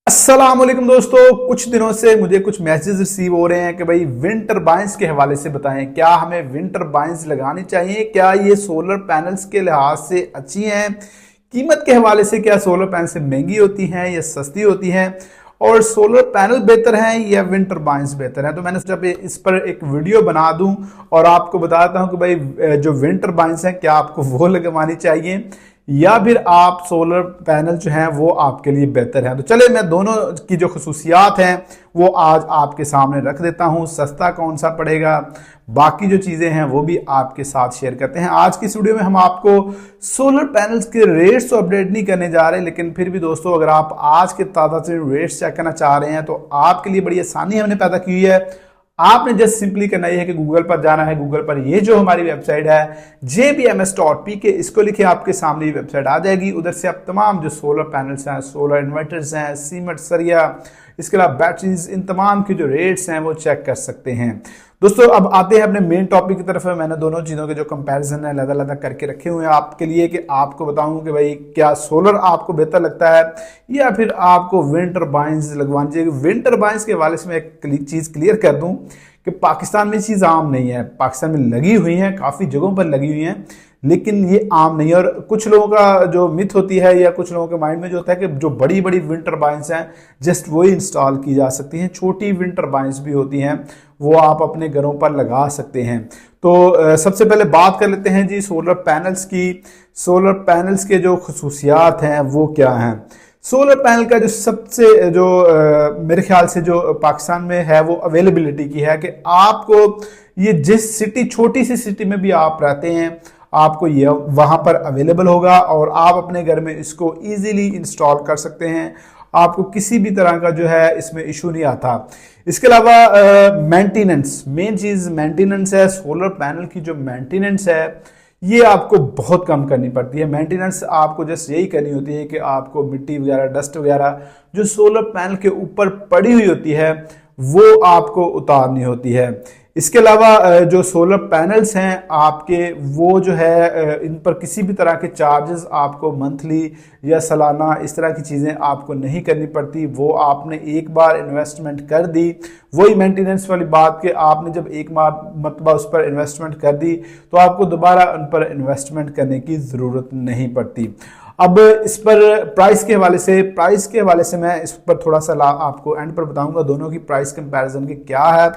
अस्सलाम वालेकुम दोस्तों, कुछ दिनों से मुझे कुछ मैसेज रिसीव हो रहे हैं कि भाई विंड टर्बाइंस के हवाले से बताएं, क्या हमें विंड टर्बाइंस लगानी चाहिए, क्या ये सोलर पैनल्स के लिहाज से अच्छी हैं, कीमत के हवाले से क्या सोलर पैनल से महंगी होती हैं या सस्ती होती हैं, और सोलर पैनल बेहतर हैं या विंड टर्बाइंस बेहतर हैं। तो मैंने सोचा इस पर एक वीडियो बना दूं और आपको बताता हूं कि भाई जो विंड टर्बाइंस हैं क्या आपको वो लगवानी चाहिए या फिर आप सोलर पैनल जो हैं वो आपके लिए बेहतर है। तो चले मैं दोनों की जो खसूसियात हैं वो आज आपके सामने रख देता हूं, सस्ता कौन सा पड़ेगा, बाकी जो चीज़ें हैं वो भी आपके साथ शेयर करते हैं। आज की इस वीडियो में हम आपको सोलर पैनल्स के रेट्स तो अपडेट नहीं करने जा रहे, लेकिन फिर भी दोस्तों अगर आप आज के ताज़ा से रेट्स चेक करना चाह रहे हैं तो आपके लिए बड़ी आसानी हमने पैदा की हुई है। आपने जस्ट सिंपली करना है कि गूगल पर जाना है, गूगल पर ये जो हमारी वेबसाइट है jbms.pk, इसको लिखे आपके सामने ये वेबसाइट आ जाएगी। उधर से आप तमाम जो सोलर पैनल्स हैं, सोलर इन्वर्टर्स हैं, सीमेंट सरिया, इसके अलावा बैटरीज, इन तमाम के जो रेट्स हैं वो चेक कर सकते हैं। दोस्तों अब आते हैं अपने मेन टॉपिक की तरफ। मैंने दोनों चीज़ों के जो कंपैरिजन है अलग अलग करके रखे हुए हैं आपके लिए कि आपको बताऊं कि भाई क्या सोलर आपको बेहतर लगता है या फिर आपको विंड टर्बाइंस लगवानी चाहिए। विंड टर्बाइंस के हवाले से मैं एक चीज़ क्लियर कर दूं कि पाकिस्तान में चीज़ आम नहीं है। पाकिस्तान में लगी हुई हैं, काफ़ी जगहों पर लगी हुई हैं, लेकिन ये आम नहीं है। और कुछ लोगों का जो मिथ होती है या कुछ लोगों के माइंड में जो होता है कि जो बड़ी बड़ी विंड टर्बाइंस हैं जस्ट वही इंस्टॉल की जा सकती हैं। छोटी विंड टर्बाइंस भी होती हैं, वो आप अपने घरों पर लगा सकते हैं। तो सबसे पहले बात कर लेते हैं जी सोलर पैनल्स की। सोलर पैनल्स के जो खसूसियात हैं वो क्या हैं। सोलर पैनल का जो सबसे जो मेरे ख्याल से जो पाकिस्तान में है वो अवेलेबिलिटी की है कि आपको ये जिस सिटी, छोटी सी सिटी में भी आप रहते हैं, आपको ये वहां पर अवेलेबल होगा और आप अपने घर में इसको इजीली इंस्टॉल कर सकते हैं। आपको किसी भी तरह का जो है इसमें इशू नहीं आता। इसके अलावा मेंटेनेंस, मेन चीज मेंटेनेंस है। सोलर पैनल की जो मेंटेनेंस है ये आपको बहुत कम करनी पड़ती है। मेंटेनेंस आपको जस्ट यही करनी होती है कि आपको मिट्टी वगैरह, डस्ट वगैरह जो सोलर पैनल के ऊपर पड़ी हुई होती है वो आपको उतारनी होती है। इसके अलावा जो सोलर पैनल्स हैं आपके, वो जो है इन पर किसी भी तरह के चार्जेस आपको मंथली या सालाना इस तरह की चीज़ें आपको नहीं करनी पड़ती। वो आपने एक बार इन्वेस्टमेंट कर दी, वही मेंटेनेंस वाली बात कि आपने जब एक मरतबा उस पर इन्वेस्टमेंट कर दी तो आपको दोबारा उन पर इन्वेस्टमेंट करने की ज़रूरत नहीं पड़ती। अब इस पर प्राइस के हवाले से मैं इस पर थोड़ा सा आपको एंड पर बताऊंगा दोनों की प्राइस कंपैरिजन की क्या है।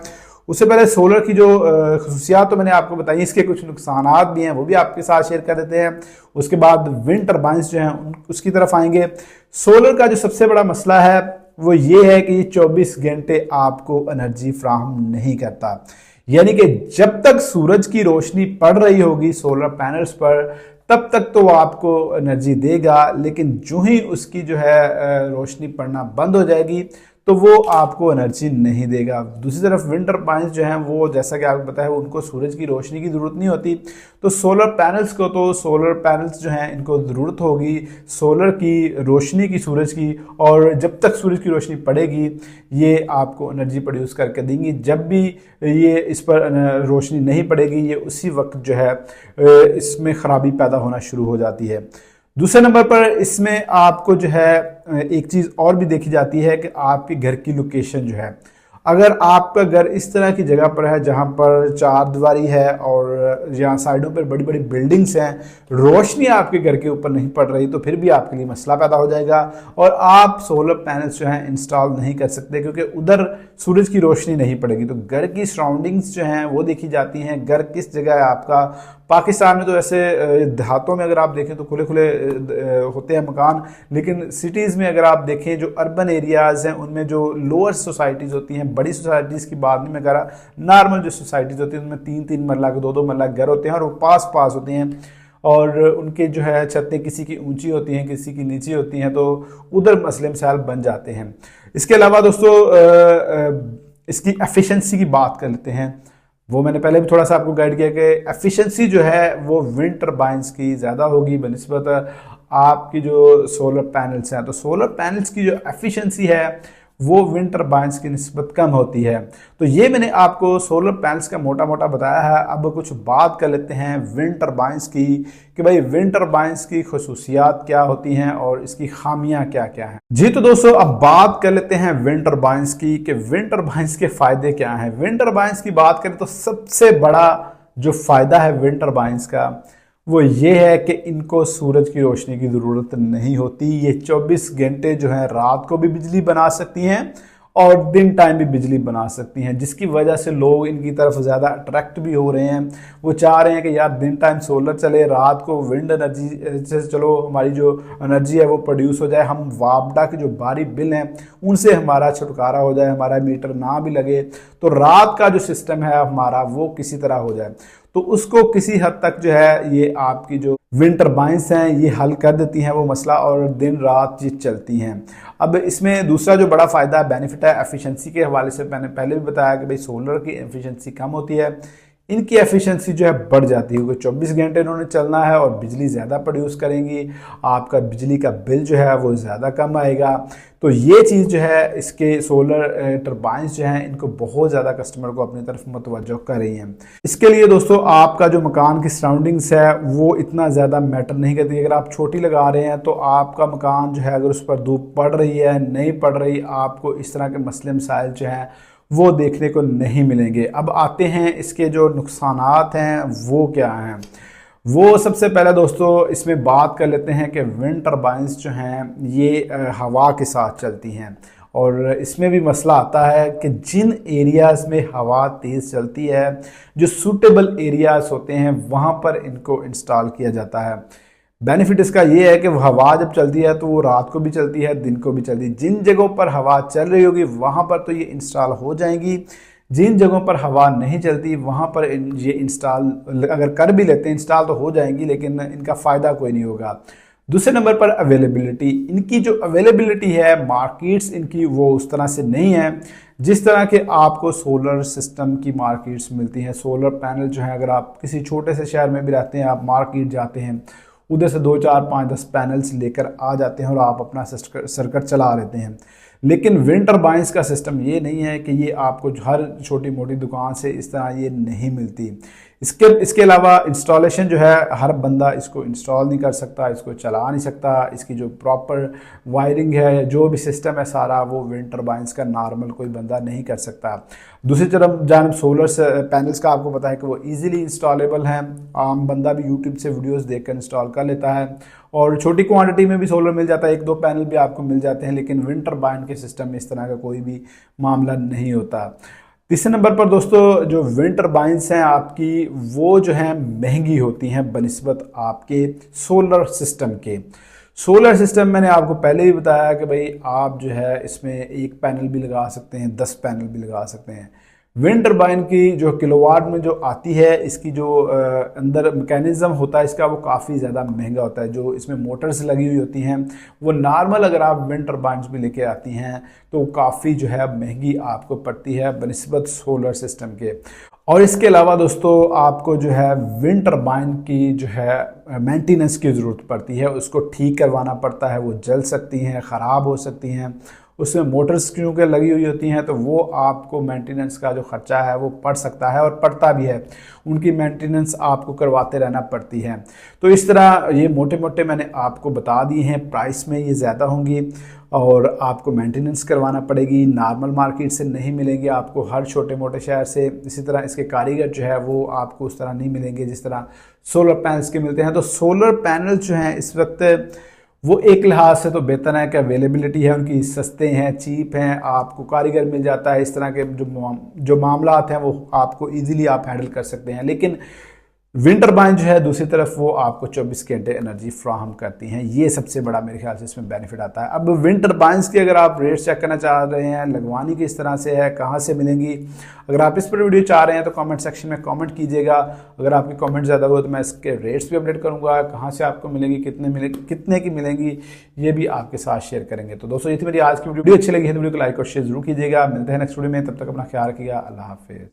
उससे पहले सोलर की जो खसूसियात तो मैंने आपको बताई, इसके कुछ नुकसानात भी हैं वो भी आपके साथ शेयर कर देते हैं। उसके बाद विंड टर्बाइंस जो हैं उसकी तरफ आएंगे। सोलर का जो सबसे बड़ा मसला है वो ये है कि ये 24 घंटे आपको एनर्जी फ्राहम नहीं करता, यानी कि जब तक सूरज की रोशनी पड़ रही होगी सोलर पैनल्स पर तब तक तो वो आपको एनर्जी देगा, लेकिन जो ही उसकी जो है रोशनी पड़ना बंद हो जाएगी तो वो आपको एनर्जी नहीं देगा। दूसरी तरफ विंड टर्बाइंस जो हैं वो जैसा कि आपको पता है उनको सूरज की रोशनी की ज़रूरत नहीं होती, तो सोलर पैनल्स जो हैं इनको ज़रूरत होगी सोलर की रोशनी की, सूरज की, और जब तक सूरज की रोशनी पड़ेगी ये आपको एनर्जी प्रोड्यूस करके देंगी। जब भी ये इस पर रोशनी नहीं पड़ेगी ये उसी वक्त जो है इसमें ख़राबी पैदा होना शुरू हो जाती है। दूसरे नंबर पर इसमें आपको जो है एक चीज़ और भी देखी जाती है कि आपके घर की लोकेशन जो है, अगर आपका घर इस तरह की जगह पर है जहां पर चार दीवारी है और जहां साइडों पर बड़ी बड़ी बिल्डिंग्स हैं, रोशनी आपके घर के ऊपर नहीं पड़ रही तो फिर भी आपके लिए मसला पैदा हो जाएगा और आप सोलर पैनल्स जो हैं इंस्टॉल नहीं कर सकते क्योंकि उधर सूरज की रोशनी नहीं पड़ेगी। तो घर की सराउंडिंग्स जो हैं वो देखी जाती हैं, घर किस जगह है आपका। पाकिस्तान में तो ऐसे देहातों में अगर आप देखें तो खुले खुले होते हैं मकान, लेकिन सिटीज़ में अगर आप देखें जो अर्बन एरियाज़ हैं उनमें जो लोअर सोसाइटीज़ होती हैं, बड़ी सोसाइटीज़ की बात नहीं मैं कह रहा, नॉर्मल जो सोसाइटीज़ होती हैं उनमें 3-3 मरला के 2-2 मरला घर होते हैं और वो पास पास होते हैं और उनके जो है छतें किसी की ऊंची होती हैं किसी की नीची होती हैं, तो उधर मसले मसाइल बन जाते हैं। इसके अलावा दोस्तों इसकी एफिशिएंसी की बात कर लेते हैं। वो मैंने पहले भी थोड़ा सा आपको गाइड किया कि एफिशिएंसी जो है वो विंड टर्बाइंस की ज़्यादा होगी बनिस्बत आपकी जो सोलर पैनल्स हैं। तो सोलर पैनल्स की जो एफिशिएंसी है वो विंड टर्बाइंस की निस्बत कम होती है। तो ये मैंने आपको सोलर पैनल्स का मोटा मोटा बताया है। अब कुछ बात कर लेते हैं विंड टर्बाइंस की कि भाई विंड टर्बाइंस की खुसूसियात क्या होती हैं और इसकी खामियां क्या क्या हैं। जी तो दोस्तों अब बात कर लेते हैं विंड टर्बाइंस की कि विंड टर्बाइंस के फायदे क्या हैं। विंड टर्बाइंस की बात करें तो सबसे बड़ा जो फायदा है विंड टर्बाइंस का वो ये है कि इनको सूरज की रोशनी की ज़रूरत नहीं होती। ये 24 घंटे जो है रात को भी बिजली बना सकती हैं और दिन टाइम भी बिजली बना सकती हैं, जिसकी वजह से लोग इनकी तरफ ज़्यादा अट्रैक्ट भी हो रहे हैं। वो चाह रहे हैं कि यार दिन टाइम सोलर चले, रात को विंड एनर्जी से चलो हमारी जो एनर्जी है वो प्रोड्यूस हो जाए, हम वापडा के जो भारी बिल हैं उनसे हमारा छुटकारा हो जाए, हमारा मीटर ना भी लगे, तो रात का जो सिस्टम है हमारा वो किसी तरह हो जाए। तो उसको किसी हद तक जो है ये आपकी जो विंड टर्बाइंस हैं ये हल कर देती हैं वो मसला, और दिन रात ये चलती हैं। अब इसमें दूसरा जो बड़ा फ़ायदा बेनिफिट है एफिशिएंसी के हवाले से, मैंने पहले भी बताया कि भाई सोलर की एफिशिएंसी कम होती है, इनकी एफिशिएंसी जो है बढ़ जाती है क्योंकि 24 घंटे इन्होंने चलना है और बिजली ज़्यादा प्रोड्यूस करेंगी, आपका बिजली का बिल जो है वो ज़्यादा कम आएगा। तो ये चीज़ जो है इसके सोलर टर्बाइंस जो हैं इनको बहुत ज़्यादा कस्टमर को अपनी तरफ मुतवज्जो कर रही हैं। इसके लिए दोस्तों आपका जो मकान की सराउंडिंग्स है वो इतना ज़्यादा मैटर नहीं करती। अगर आप छोटी लगा रहे हैं तो आपका मकान जो है अगर उस पर धूप पड़ रही है नहीं पड़ रही, आपको इस तरह के मसले मसाइल जो हैं वो देखने को नहीं मिलेंगे। अब आते हैं इसके जो नुकसानात हैं वो क्या हैं। वो सबसे पहले दोस्तों इसमें बात कर लेते हैं कि विंड टर्बाइंस जो हैं ये हवा के साथ चलती हैं, और इसमें भी मसला आता है कि जिन एरियाज़ में हवा तेज़ चलती है, जो सूटेबल एरियाज़ होते हैं वहाँ पर इनको इंस्टॉल किया जाता है। बेनिफिट इसका ये है कि वो हवा जब चलती है तो वो रात को भी चलती है दिन को भी चलती है। जिन जगहों पर हवा चल रही होगी वहाँ पर तो ये इंस्टॉल हो जाएंगी, जिन जगहों पर हवा नहीं चलती वहाँ पर ये इंस्टॉल अगर कर भी लेते हैं इंस्टॉल तो हो जाएंगी लेकिन इनका फ़ायदा कोई नहीं होगा। दूसरे नंबर पर अवेलेबिलिटी, इनकी जो अवेलेबिलिटी है मार्केट्स इनकी वो उस तरह से नहीं है जिस तरह के आपको सोलर सिस्टम की मार्केट्स मिलती हैं। सोलर पैनल जो है अगर आप किसी छोटे से शहर में भी रहते हैं, आप मार्केट जाते हैं, उधर से 2 4 5 10 पैनल्स लेकर आ जाते हैं और आप अपना सर्किट चला लेते हैं। लेकिन विंड टर्बाइंस का सिस्टम ये नहीं है कि ये आपको हर छोटी मोटी दुकान से इस तरह ये नहीं मिलती। इसके अलावा इंस्टॉलेशन जो है हर बंदा इसको इंस्टॉल नहीं कर सकता, इसको चला नहीं सकता। इसकी जो प्रॉपर वायरिंग है, जो भी सिस्टम है सारा, वो विंड टर्बाइंस का नॉर्मल कोई बंदा नहीं कर सकता। दूसरी तरफ जानब सोलर पैनल्स का आपको पता है कि वो इजीली इंस्टॉलेबल हैं, आम बंदा भी यूट्यूब से वीडियोस देखकर इंस्टॉल कर लेता है, और छोटी क्वांटिटी में भी सोलर मिल जाता है, 1 2 पैनल भी आपको मिल जाते हैं। लेकिन विंड टर्बाइन के सिस्टम में इस तरह का कोई भी मामला नहीं होता। तीसरे नंबर पर दोस्तों जो विंड टर्बाइंस हैं आपकी वो जो हैं महंगी होती हैं बनिस्बत आपके सोलर सिस्टम के। सोलर सिस्टम मैंने आपको पहले ही बताया कि भाई आप जो है इसमें 1 पैनल भी लगा सकते हैं, 10 पैनल भी लगा सकते हैं। विंड टर्बाइन की जो किलोवाट में जो आती है, इसकी जो अंदर मैकेनिज्म होता है इसका, वो काफ़ी ज़्यादा महंगा होता है। जो इसमें मोटर्स लगी हुई होती हैं वो नॉर्मल अगर आप विंड टर्बाइंस भी लेके आती हैं तो काफ़ी जो है महंगी आपको पड़ती है बनिस्बत सोलर सिस्टम के। और इसके अलावा दोस्तों आपको जो है विंड टर्बाइन की जो है मेंटेनेंस की ज़रूरत पड़ती है, उसको ठीक करवाना पड़ता है। वो जल सकती हैं, ख़राब हो सकती हैं, उसमें मोटर्स क्योंकि लगी हुई होती हैं तो वो आपको मेंटेनेंस का जो ख़र्चा है वो पड़ सकता है और पड़ता भी है। उनकी मेंटेनेंस आपको करवाते रहना पड़ती है। तो इस तरह ये मोटे मोटे मैंने आपको बता दिए हैं। प्राइस में ये ज़्यादा होंगी और आपको मेंटेनेंस करवाना पड़ेगी, नॉर्मल मार्केट से नहीं मिलेंगे आपको, हर छोटे मोटे शहर से। इसी तरह इसके कारीगर जो है वो आपको उस तरह नहीं मिलेंगे जिस तरह सोलर पैनल्स के मिलते हैं। तो सोलर पैनल जो हैं इस वक्त वो एक लिहाज से तो बेहतर है कि अवेलेबिलिटी है उनकी, सस्ते हैं, चीप हैं, आपको कारीगर मिल जाता है। इस तरह के जो मामलात हैं वो आपको इजीली आप हैंडल कर सकते हैं। लेकिन विंड टर्बाइन जो है दूसरी तरफ वो आपको 24 घंटे एनर्जी फ्राहम करती हैं। ये सबसे बड़ा मेरे ख्याल से इसमें बेनिफिट आता है। अब विंड टर्बाइंस की अगर आप रेट चेक करना चाह रहे हैं, लगवानी किस तरह से है, कहाँ से मिलेंगी, अगर आप इस पर वीडियो चाह रहे हैं तो कमेंट सेक्शन में कमेंट कीजिएगा। अगर आपके कमेंट ज़्यादा हुए तो मैं इसके रेट्स भी अपडेट करूँगा, कहाँ से आपको मिलेंगी, कितने की मिलेंगी, ये भी आपके साथ शेयर करेंगे। तो दोस्तों ये थी मेरी आज की वीडियो अच्छी लगी है तो वीडियो को लाइक और शेयर जरूर कीजिएगा। मिलते हैं नेक्स्ट वीडियो में, तब तक अपना ख्याल रखिएगा। अल्लाह हाफिज़।